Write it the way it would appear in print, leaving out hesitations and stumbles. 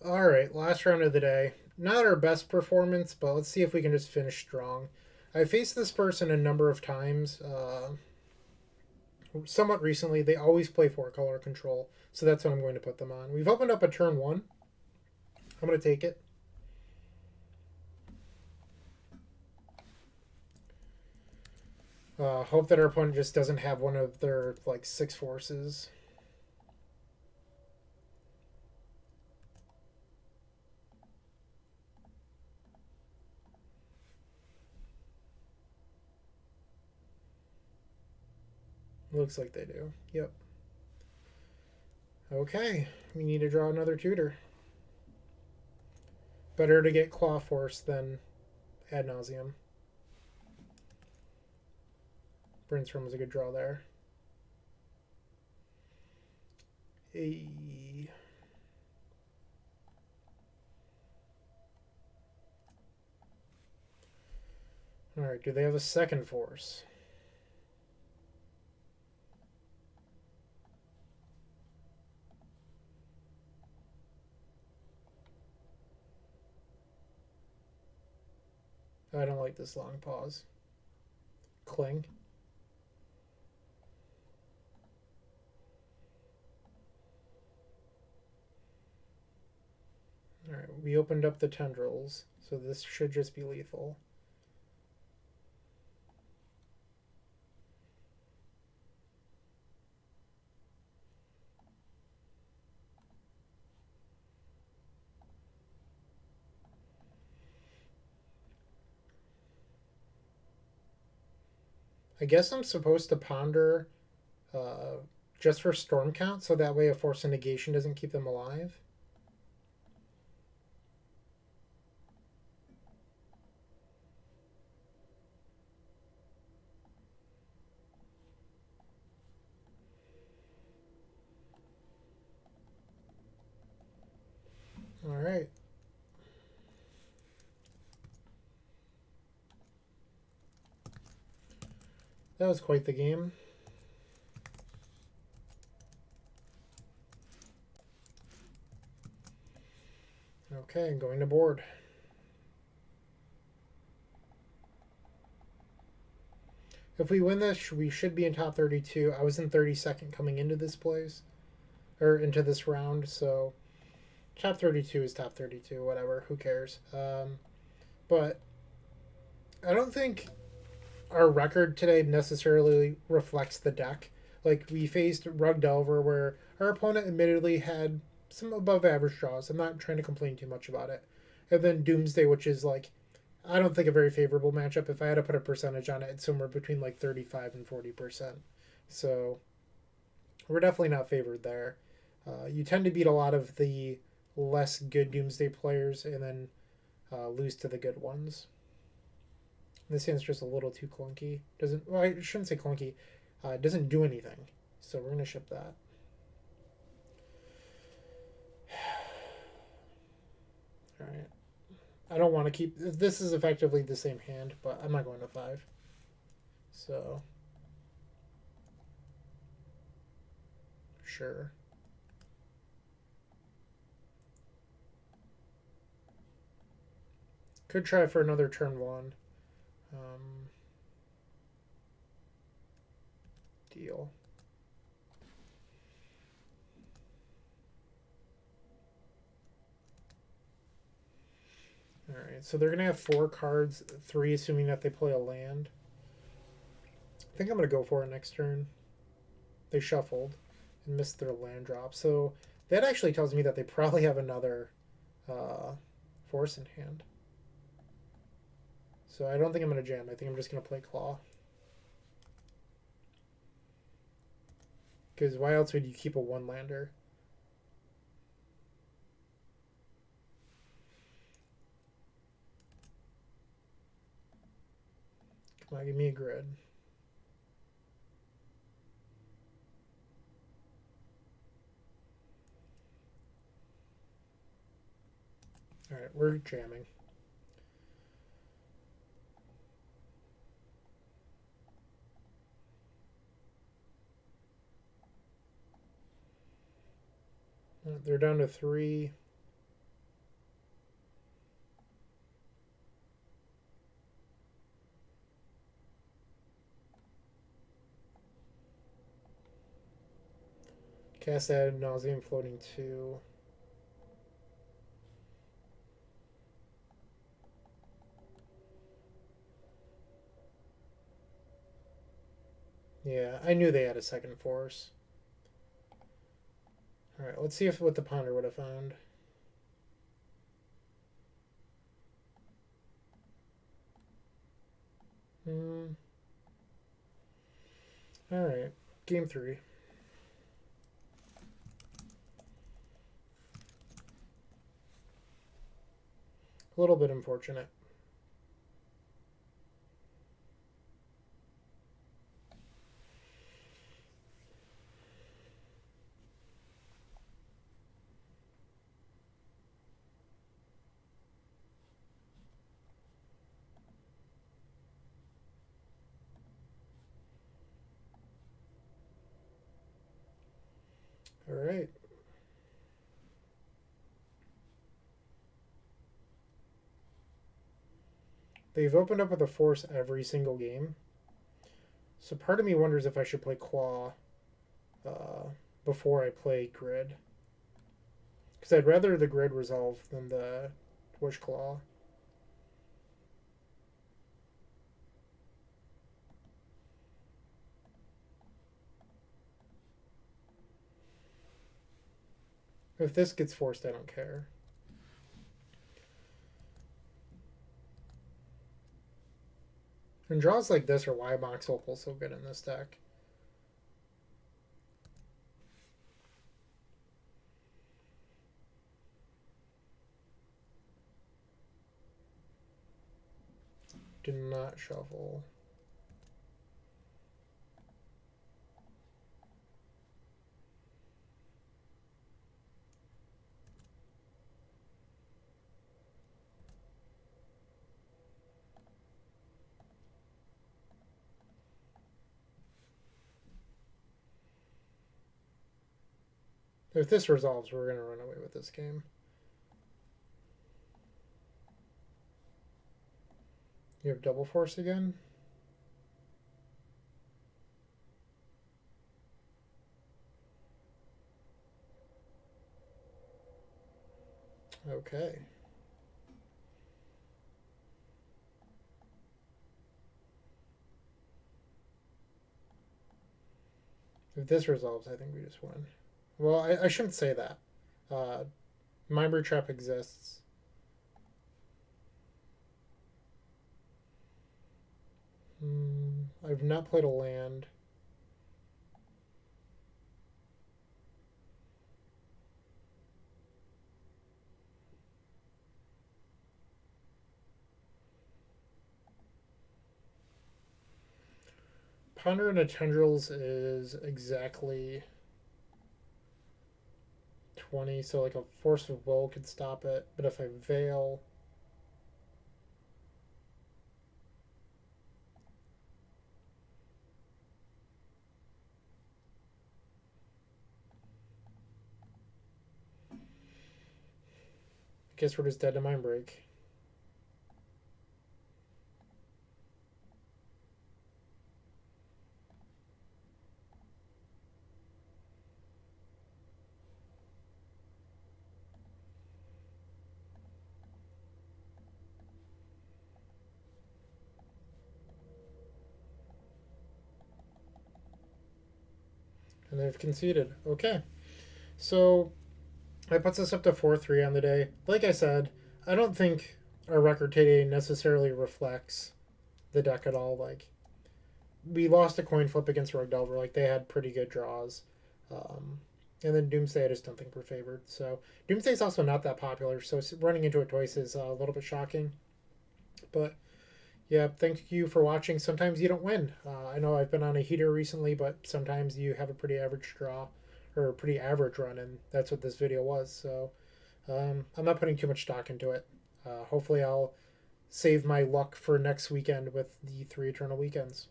Alright, last round of the day. Not our best performance, but let's see if we can just finish strong. I faced this person a number of times, somewhat recently. They always play four color control, so that's what I'm going to put them on. We've opened up a turn one. I'm going to take it. Hope that our opponent just doesn't have one of their like six forces. Looks like they do. Yep. Okay, we need to draw another tutor. Better to get Claw Force than Ad Nauseum. Brainstorm was a good draw there. Hey. Alright, do they have a second force? I don't like this long pause. Cling. Alright, we opened up the tendrils, so this should just be lethal. I guess I'm supposed to ponder uh, just for storm count, so that way a force of negation doesn't keep them alive. Alright. That was quite the game. Okay, going to board. If we win this, we should be in top 32. I was in 32nd coming into this place, or into this round, so top 32 is top 32, whatever, who cares. But I don't think our record today necessarily reflects the deck. Like, we faced Rug Delver, where our opponent admittedly had some above average draws. I'm not trying to complain too much about it. And then Doomsday, which is like, I don't think a very favorable matchup. If I had to put a percentage on it, it's somewhere between like 35 and 40%. So we're definitely not favored there. You tend to beat a lot of the less good Doomsday players and then lose to the good ones. This hand's just a little too clunky. Doesn't well, I shouldn't say clunky. It doesn't do anything. So we're gonna ship that. All right. I don't want to keep. This is effectively the same hand, but I'm not going to five. So sure. Could try for another turn one. Um, deal. All right, so they're gonna have four cards, three assuming that they play a land. I think I'm gonna go for it next turn. They shuffled and missed their land drop, so that actually tells me that they probably have another uh, force in hand. So I don't think I'm gonna jam. I think I'm just gonna play claw. Because why else would you keep a one lander? Come on, give me a grid. All right, we're jamming. They're down to three. Cast ad nauseam floating 2. Yeah, I knew they had a second force. Alright, let's see if what the ponder would have found. Alright, game 3. A little bit unfortunate. Alright. They've opened up with a force every single game. So part of me wonders if I should play Claw before I play Grid. Because I'd rather the Grid resolve than the Wish Claw. If this gets forced, I don't care. And draws like this are why Mox Opal's so good in this deck. Do not shuffle. If this resolves, we're going to run away with this game. You have double force again? Okay. If this resolves, I think we just win. Well, I shouldn't say that. Mindbrew Trap exists. I've not played a land. Ponder into Tendrils is exactly 20, so like a Force of Will could stop it. But if I Veil, I guess we're just dead to Mind Break. And they've conceded. Okay. So that puts us up to 4-3 on the day. Like I said, I don't think our record today necessarily reflects the deck at all. Like, we lost a coin flip against Rogue Delver. Like, they had pretty good draws. And then Doomsday, I just don't think we're favored. So Doomsday is also not that popular. So running into it twice is a little bit shocking. But yeah, thank you for watching. Sometimes you don't win. I know I've been on a heater recently, but sometimes you have a pretty average draw or a pretty average run, and that's what this video was. So I'm not putting too much stock into it. Hopefully I'll save my luck for next weekend with the 3 Eternal Weekends.